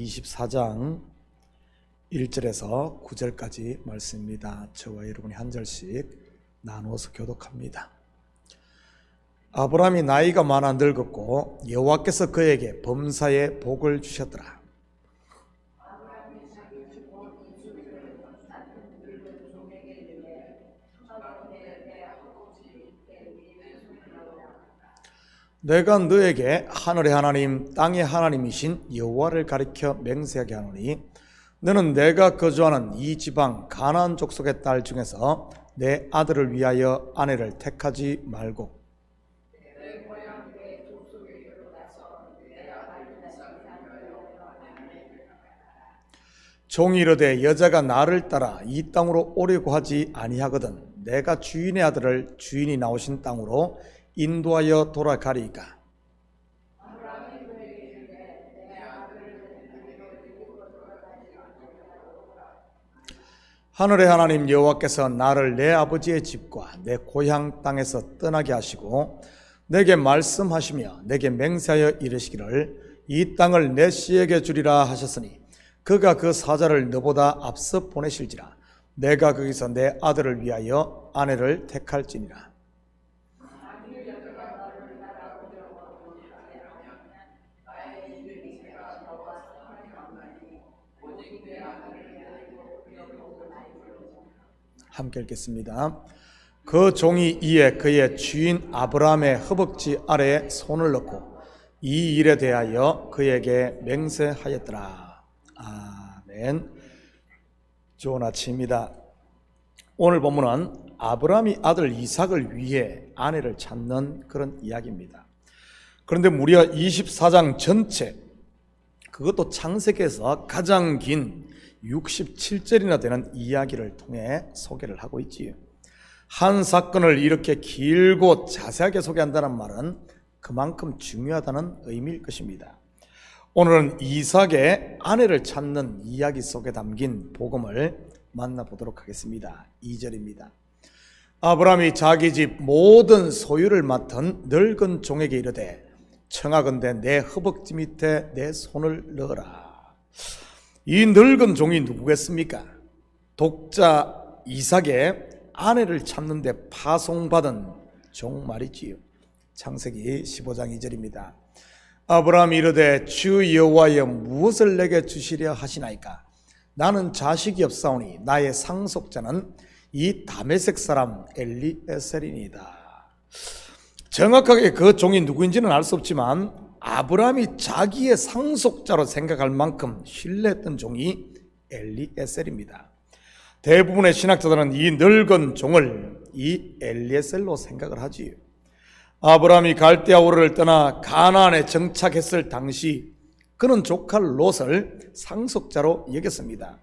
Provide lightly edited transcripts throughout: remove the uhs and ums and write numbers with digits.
24장 1절에서 9절까지 말씀입니다. 저와 여러분이 한 절씩 나누어서 교독합니다. 아브라함이 나이가 많아 늙었고 여호와께서 그에게 범사에 복을 주셨더라. 내가 너에게 하늘의 하나님 땅의 하나님이신 여호와를 가리켜 맹세하게 하노니 너는 내가 거주하는 이 지방 가나안 족속의 딸 중에서 내 아들을 위하여 아내를 택하지 말고 종이 이르되 여자가 나를 따라 이 땅으로 오려고 하지 아니하거든 내가 주인의 아들을 주인이 나오신 땅으로 인도하여 돌아가리이까. 하늘의 하나님 여호와께서 나를 내 아버지의 집과 내 고향 땅에서 떠나게 하시고 내게 말씀하시며 내게 맹세하여 이르시기를 이 땅을 내 씨에게 주리라 하셨으니 그가 그 사자를 너보다 앞서 보내실지라 내가 거기서 내 아들을 위하여 아내를 택할지니라. 함께 읽겠습니다. 그 종이 이에 그의 주인 아브라함의 허벅지 아래에 손을 넣고 이 일에 대하여 그에게 맹세하였더라. 아멘. 좋은 아침입니다. 오늘 본문은 아브라함이 아들 이삭을 위해 아내를 찾는 그런 이야기입니다. 그런데 무려 24장 전체, 그것도 창세기에서 가장 긴 67절이나 되는 이야기를 통해 소개를 하고 있지요. 한 사건을 이렇게 길고 자세하게 소개한다는 말은 그만큼 중요하다는 의미일 것입니다. 오늘은 이삭의 아내를 찾는 이야기 속에 담긴 복음을 만나보도록 하겠습니다. 2절입니다. 아브라함이 자기 집 모든 소유를 맡은 늙은 종에게 이르되 청하건대 내 허벅지 밑에 내 손을 넣어라. 이 늙은 종이 누구겠습니까? 독자 이삭의 아내를 찾는데 파송받은 종 말이지요. 창세기 15장 2절입니다. 아브라함이 이르되 주 여호와여 무엇을 내게 주시려 하시나이까? 나는 자식이 없사오니 나의 상속자는 이 다메섹 사람 엘리에셀이니이다. 정확하게 그 종이 누구인지는 알 수 없지만 아브라함이 자기의 상속자로 생각할 만큼 신뢰했던 종이 엘리에셀입니다. 대부분의 신학자들은 이 늙은 종을 이 엘리에셀로 생각을 하지요. 아브라함이 갈대아 우르를 떠나 가나안에 정착했을 당시 그는 조카 롯을 상속자로 여겼습니다.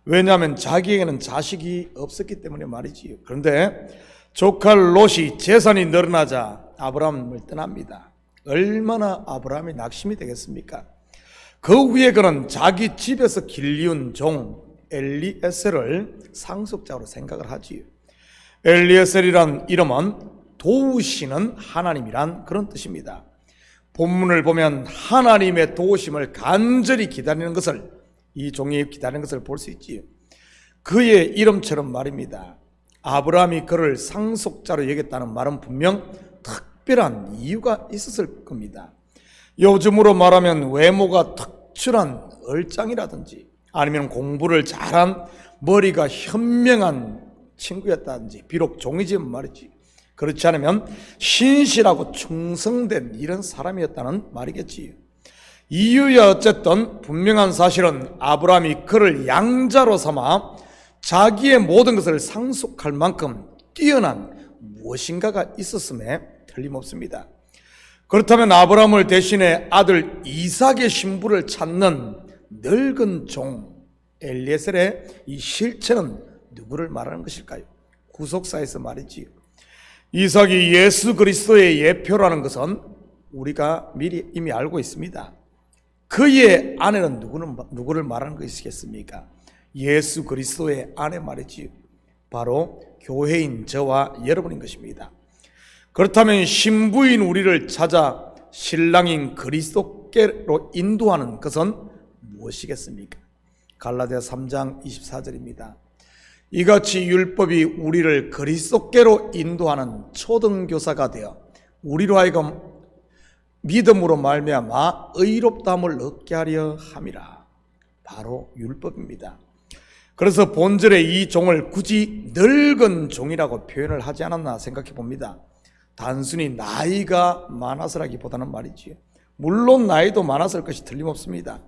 왜냐하면 자기에게는 자식이 없었기 때문에 말이지요. 그런데 조카 롯이 재산이 늘어나자 아브라함을 떠납니다. 얼마나 아브라함이 낙심이 되겠습니까? 그 후에 그는 자기 집에서 길리운 종 엘리에셀을 상속자로 생각을 하지요. 엘리에셀이란 이름은 도우시는 하나님이란 그런 뜻입니다. 본문을 보면 하나님의 도우심을 간절히 기다리는 것을, 이 종이 기다리는 것을 볼 수 있지요. 그의 이름처럼 말입니다. 아브라함이 그를 상속자로 여겼다는 말은 분명 특별한 이유가 있었을 겁니다. 요즘으로 말하면 외모가 특출한 얼짱이라든지 아니면 공부를 잘한 머리가 현명한 친구였다든지, 비록 종이지만 말이지, 그렇지 않으면 신실하고 충성된 이런 사람이었다는 말이겠지요. 이유야 어쨌든 분명한 사실은 아브라함이 그를 양자로 삼아 자기의 모든 것을 상속할 만큼 뛰어난 무엇인가가 있었음에 틀림없습니다. 그렇다면 아브라함을 대신해 아들 이삭의 신부를 찾는 늙은 종 엘리에셀의 이 실체는 누구를 말하는 것일까요? 구속사에서 말이지요. 이삭이 예수 그리스도의 예표라는 것은 우리가 미리 이미 알고 있습니다. 그의 아내는 누구를 말하는 것이겠습니까? 예수 그리스도의 아내 말이지요. 바로 교회인 저와 여러분인 것입니다. 그렇다면 신부인 우리를 찾아 신랑인 그리스도께로 인도하는 것은 무엇이겠습니까? 갈라디아서 3장 24절입니다. 이같이 율법이 우리를 그리스도께로 인도하는 초등교사가 되어 우리로 하여금 믿음으로 말미암아 의롭다함을 얻게 하려 함이라. 바로 율법입니다. 그래서 본절에 이 종을 굳이 늙은 종이라고 표현을 하지 않았나 생각해 봅니다. 단순히 나이가 많아서라기보다는 말이지요. 물론 나이도 많았을 것이 틀림없습니다.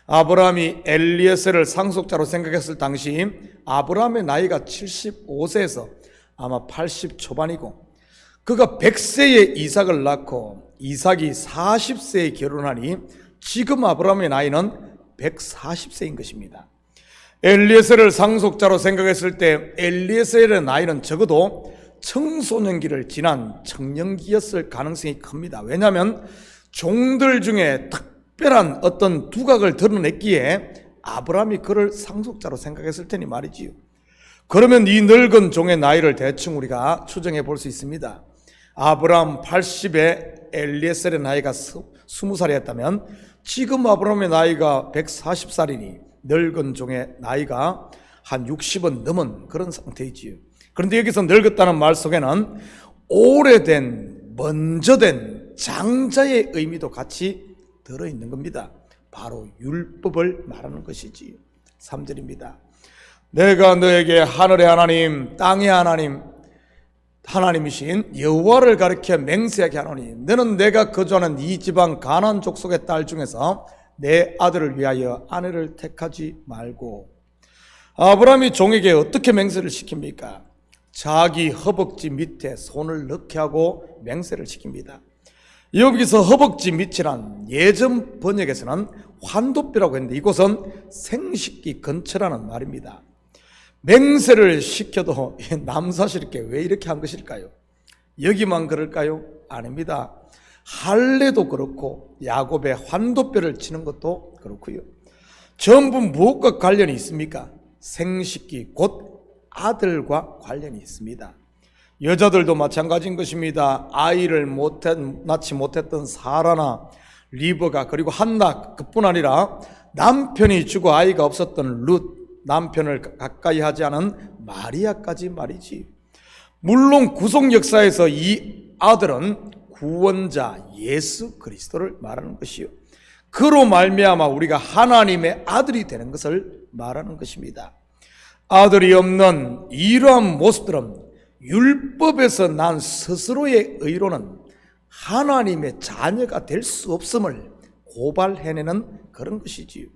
아브라함이 엘리에셀을 상속자로 생각했을 당시 아브라함의 나이가 75세에서 아마 80 초반이고 그가 100세에 이삭을 낳고 이삭이 40세에 결혼하니 지금 아브라함의 나이는 140세인 것입니다. 엘리에셀을 상속자로 생각했을 때 엘리에셀의 나이는 적어도 청소년기를 지난 청년기였을 가능성이 큽니다. 왜냐하면 종들 중에 특별한 어떤 두각을 드러냈기에 아브라함이 그를 상속자로 생각했을 테니 말이지요. 그러면 이 늙은 종의 나이를 대충 우리가 추정해 볼 수 있습니다. 아브라함 80에 엘리에셀의 나이가 20살이었다면 지금 아브라함의 나이가 140살이니 늙은 종의 나이가 한 60은 넘은 그런 상태이지요. 그런데 여기서 늙었다는 말 속에는 오래된, 먼저 된 장자의 의미도 같이 들어있는 겁니다. 바로 율법을 말하는 것이지요. 3절입니다. 내가 너에게 하늘의 하나님, 땅의 하나님, 하나님이신 여호와를 가리켜 맹세하게 하노니 너는 내가 거주하는 이 지방 가나안 족속의 딸 중에서 내 아들을 위하여 아내를 택하지 말고. 아브라함이 종에게 어떻게 맹세를 시킵니까? 자기 허벅지 밑에 손을 넣게 하고 맹세를 시킵니다. 여기서 허벅지 밑이란 예전 번역에서는 환도뼈라고 했는데 이곳은 생식기 근처라는 말입니다. 맹세를 시켜도 남사스럽게 왜 이렇게 한 것일까요? 여기만 그럴까요? 아닙니다. 할례도 그렇고 야곱의 환도뼈를 치는 것도 그렇고요. 전부 무엇과 관련이 있습니까? 생식기 곧 아들과 관련이 있습니다. 여자들도 마찬가지인 것입니다. 아이를 낳지 못했던 사라나 리브가 그리고 한나 그뿐 아니라 남편이 죽어 아이가 없었던 룻, 남편을 가까이 하지 않은 마리아까지 말이지. 물론 구속 역사에서 이 아들은 구원자 예수 그리스도를 말하는 것이요, 그로 말미암아 우리가 하나님의 아들이 되는 것을 말하는 것입니다. 아들이 없는 이러한 모습들은 율법에서 난 스스로의 의로는 하나님의 자녀가 될 수 없음을 고발해내는 그런 것이지요.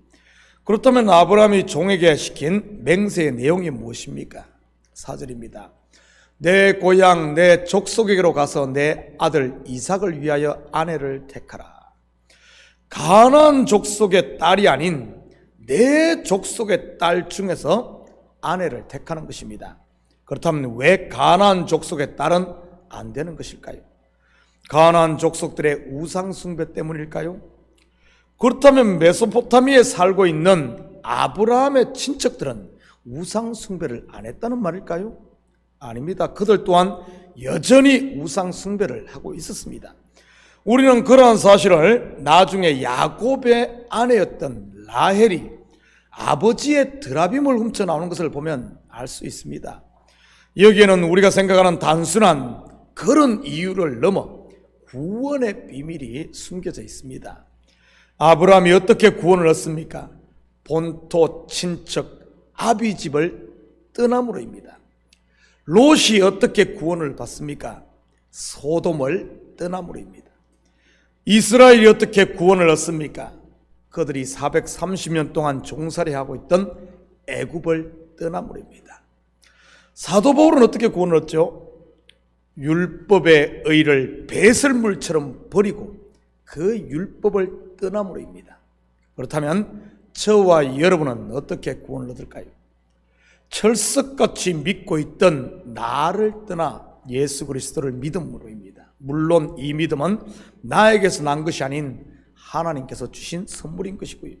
그렇다면 아브라함이 종에게 시킨 맹세의 내용이 무엇입니까? 4절입니다. 내 고향 내 족속에게로 가서 내 아들 이삭을 위하여 아내를 택하라. 가나안 족속의 딸이 아닌 내 족속의 딸 중에서 아내를 택하는 것입니다. 그렇다면 왜 가나안 족속의 딸은 안 되는 것일까요? 가나안 족속들의 우상 숭배 때문일까요? 그렇다면 메소포타미아에 살고 있는 아브라함의 친척들은 우상 숭배를 안 했다는 말일까요? 아닙니다. 그들 또한 여전히 우상 숭배를 하고 있었습니다. 우리는 그러한 사실을 나중에 야곱의 아내였던 라헬이 아버지의 드라빔을 훔쳐 나오는 것을 보면 알 수 있습니다. 여기에는 우리가 생각하는 단순한 그런 이유를 넘어 구원의 비밀이 숨겨져 있습니다. 아브라함이 어떻게 구원을 얻습니까? 본토 친척 아비집을 떠남으로입니다. 롯이 어떻게 구원을 받습니까? 소돔을 떠남으로입니다. 이스라엘이 어떻게 구원을 얻습니까? 그들이 430년 동안 종살이하고 있던 애굽을 떠남으로입니다. 사도 바울은 어떻게 구원을 얻죠? 율법의 의를 배설물처럼 버리고 그 율법을 떠남으로입니다. 그렇다면 저와 여러분은 어떻게 구원을 얻을까요? 철석같이 믿고 있던 나를 떠나 예수 그리스도를 믿음으로입니다. 물론 이 믿음은 나에게서 난 것이 아닌 하나님께서 주신 선물인 것이고요.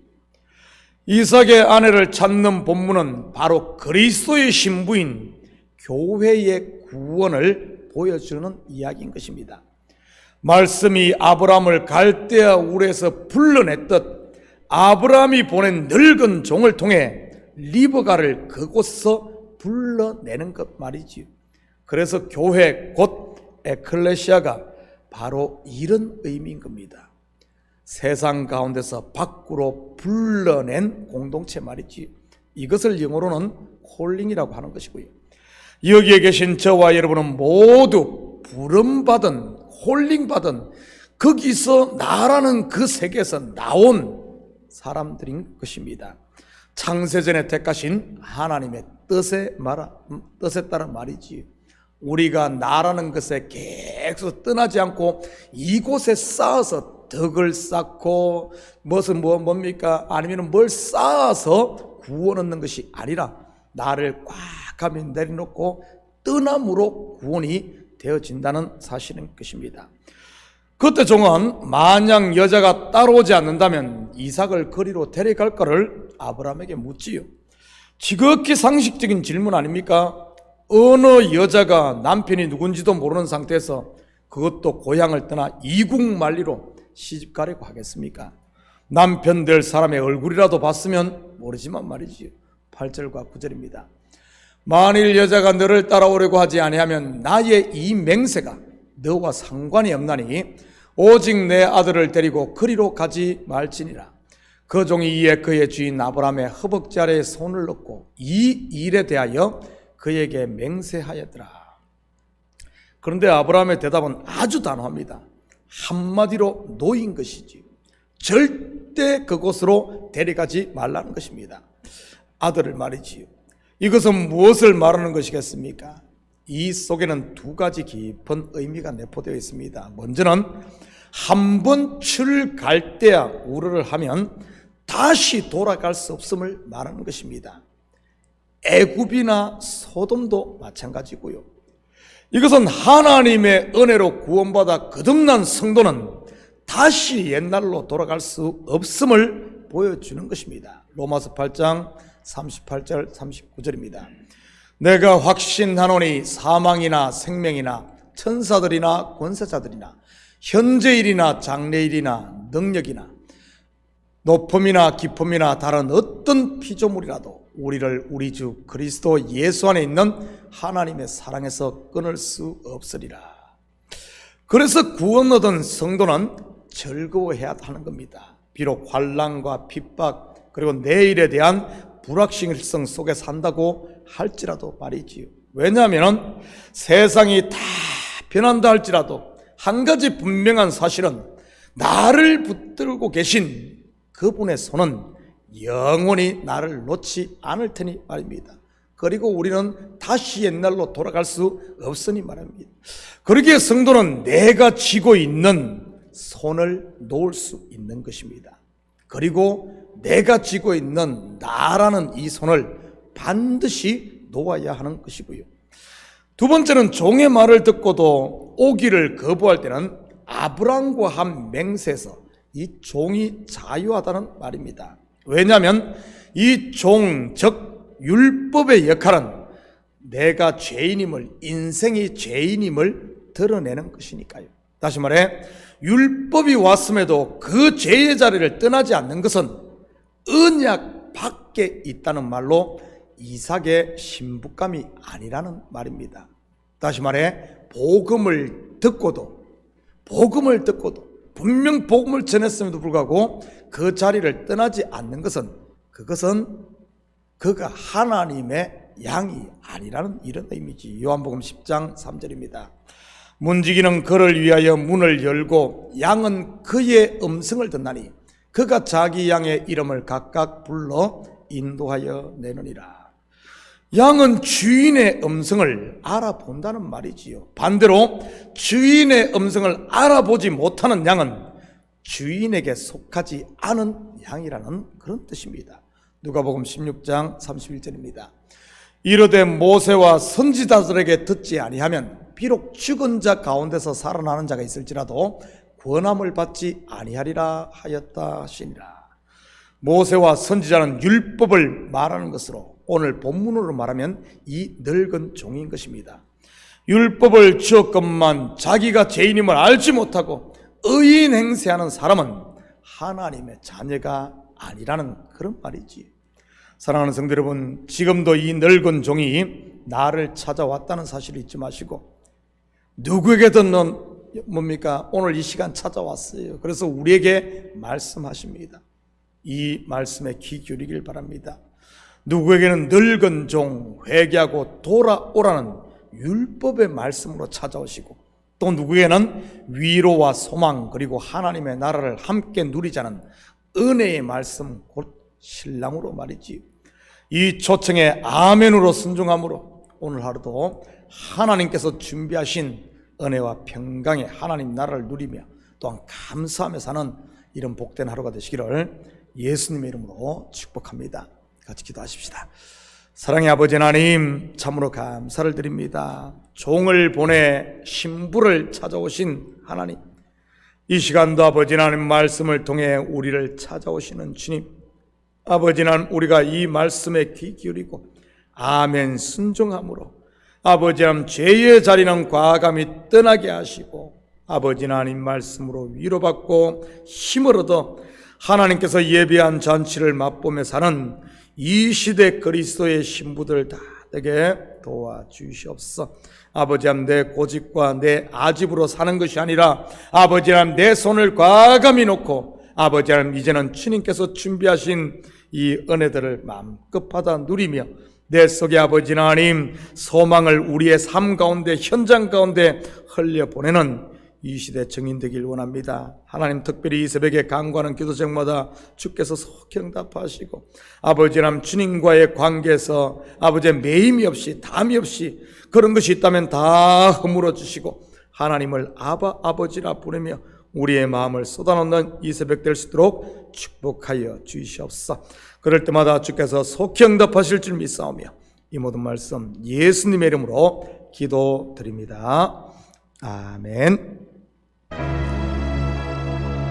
이삭의 아내를 찾는 본문은 바로 그리스도의 신부인 교회의 구원을 보여주는 이야기인 것입니다. 말씀이 아브라함을 갈대아 울에서 불러냈듯 아브라함이 보낸 늙은 종을 통해 리브가를 그곳서 불러내는 것 말이지요. 그래서 교회 곧 에클레시아가 바로 이런 의미인 겁니다. 세상 가운데서 밖으로 불러낸 공동체 말이지요. 이것을 영어로는 콜링이라고 하는 것이고요. 여기에 계신 저와 여러분은 모두 부름받은, 콜링받은, 거기서 나라는 그 세계에서 나온 사람들인 것입니다. 창세전에 택하신 하나님의 뜻에 따라 말이지. 우리가 나라는 것에 계속 떠나지 않고 이곳에 쌓아서 덕을 쌓고 뭡니까? 아니면 뭘 쌓아서 구원 얻는 것이 아니라 나를 꽉 하며 내려놓고 떠남으로 구원이 되어진다는 사실인 것입니다. 그때 종은 만약 여자가 따라오지 않는다면 이삭을 거리로 데려갈 거를 아브라함에게 묻지요. 지극히 상식적인 질문 아닙니까? 어느 여자가 남편이 누군지도 모르는 상태에서 그것도 고향을 떠나 이국만리로 시집 가려고 하겠습니까? 남편 될 사람의 얼굴이라도 봤으면 모르지만 말이지요. 8절과 9절입니다. 만일 여자가 너를 따라오려고 하지 아니하면 나의 이 맹세가 너와 상관이 없나니 오직 내 아들을 데리고 그리로 가지 말지니라. 그 종이 이에 그의 주인 아브라함의 허벅지 아래에 손을 넣고 이 일에 대하여 그에게 맹세하였더라. 그런데 아브라함의 대답은 아주 단호합니다. 한마디로 노인 것이지 절대 그곳으로 데려가지 말라는 것입니다. 아들을 말이지요. 이것은 무엇을 말하는 것이겠습니까? 이 속에는 두 가지 깊은 의미가 내포되어 있습니다. 먼저는 한 번 출갈대아 우르를 하면 다시 돌아갈 수 없음을 말하는 것입니다. 애굽이나 소돔도 마찬가지고요. 이것은 하나님의 은혜로 구원받아 거듭난 성도는 다시 옛날로 돌아갈 수 없음을 보여주는 것입니다. 로마서 8장 38절 39절입니다. 내가 확신하노니 사망이나 생명이나 천사들이나 권세자들이나 현재일이나 장래일이나 능력이나 높음이나 깊음이나 다른 어떤 피조물이라도 우리를 우리 주 그리스도 예수 안에 있는 하나님의 사랑에서 끊을 수 없으리라. 그래서 구원 얻은 성도는 즐거워해야 하는 겁니다. 비록 환난과 핍박 그리고 내일에 대한 불확실성 속에 산다고 할지라도 말이지요. 왜냐하면 세상이 다 변한다 할지라도 한 가지 분명한 사실은 나를 붙들고 계신 그분의 손은 영원히 나를 놓지 않을 테니 말입니다. 그리고 우리는 다시 옛날로 돌아갈 수 없으니 말입니다. 그러기에 성도는 내가 쥐고 있는 손을 놓을 수 있는 것입니다. 그리고 내가 쥐고 있는 나라는 이 손을 반드시 놓아야 하는 것이고요. 두 번째는 종의 말을 듣고도 오기를 거부할 때는 아브라함과 한 맹세에서 이 종이 자유하다는 말입니다. 왜냐하면 이 종, 즉 율법의 역할은 내가 죄인임을, 인생이 죄인임을 드러내는 것이니까요. 다시 말해 율법이 왔음에도 그 죄의 자리를 떠나지 않는 것은 언약 밖에 있다는 말로 이삭의 신부감이 아니라는 말입니다. 다시 말해 복음을 듣고도 분명 복음을 전했음에도 불구하고 그 자리를 떠나지 않는 것은 그것은 그가 하나님의 양이 아니라는 이런 의미지. 요한복음 10장 3절입니다. 문지기는 그를 위하여 문을 열고 양은 그의 음성을 듣나니 그가 자기 양의 이름을 각각 불러 인도하여 내느니라. 양은 주인의 음성을 알아본다는 말이지요. 반대로 주인의 음성을 알아보지 못하는 양은 주인에게 속하지 않은 양이라는 그런 뜻입니다. 누가복음 16장 31절입니다. 이르되 모세와 선지자들에게 듣지 아니하면 비록 죽은 자 가운데서 살아나는 자가 있을지라도 권함을 받지 아니하리라 하였다 하시니라. 모세와 선지자는 율법을 말하는 것으로 오늘 본문으로 말하면 이 늙은 종인 것입니다. 율법을 주었건만 자기가 죄인임을 알지 못하고 의인 행세하는 사람은 하나님의 자녀가 아니라는 그런 말이지. 사랑하는 성도 여러분, 지금도 이 늙은 종이 나를 찾아왔다는 사실을 잊지 마시고, 누구에게든 넌 뭡니까? 오늘 이 시간 찾아왔어요. 그래서 우리에게 말씀하십니다. 이 말씀에 귀 기울이길 바랍니다. 누구에게는 늙은 종 회개하고 돌아오라는 율법의 말씀으로 찾아오시고, 또 누구에게는 위로와 소망 그리고 하나님의 나라를 함께 누리자는 은혜의 말씀, 곧 신랑으로 말이지. 이 초청에 아멘으로 순종함으로 오늘 하루도 하나님께서 준비하신 은혜와 평강의 하나님 나라를 누리며 또한 감사하며 사는 이런 복된 하루가 되시기를 예수님의 이름으로 축복합니다. 같이 기도하십시다. 사랑의 아버지 하나님, 참으로 감사를 드립니다. 종을 보내 신부를 찾아오신 하나님, 이 시간도 아버지 하나님 말씀을 통해 우리를 찾아오시는 주님, 아버지 하나님, 우리가 이 말씀에 귀 기울이고 아멘 순종함으로 아버지 하나님 죄의 자리는 과감히 떠나게 하시고, 아버지 하나님 말씀으로 위로받고 힘을 얻어 하나님께서 예비한 잔치를 맛보며 사는 이 시대 그리스도의 신부들 다 되게 도와주시옵소서. 아버지 하나님, 내 고집과 내 아집으로 사는 것이 아니라 아버지 하나님 내 손을 과감히 놓고 아버지 하나님 이제는 주님께서 준비하신 이 은혜들을 마음껏 받아 누리며 내 속에 아버지 하나님 소망을 우리의 삶 가운데 현장 가운데 흘려보내는 이 시대 증인 되길 원합니다. 하나님, 특별히 이 새벽에 간구하는 기도 제목마다 주께서 속히 응답하시고 아버지 하나님 주님과의 관계에서 아버지의 매임이 없이 담이 없이 그런 것이 있다면 다 허물어 주시고 하나님을 아버지라 부르며 우리의 마음을 쏟아놓는 이 새벽 될 수 있도록 축복하여 주시옵소서. 그럴 때마다 주께서 속히 응답하실 줄 믿사오며 이 모든 말씀 예수님의 이름으로 기도드립니다. 아멘.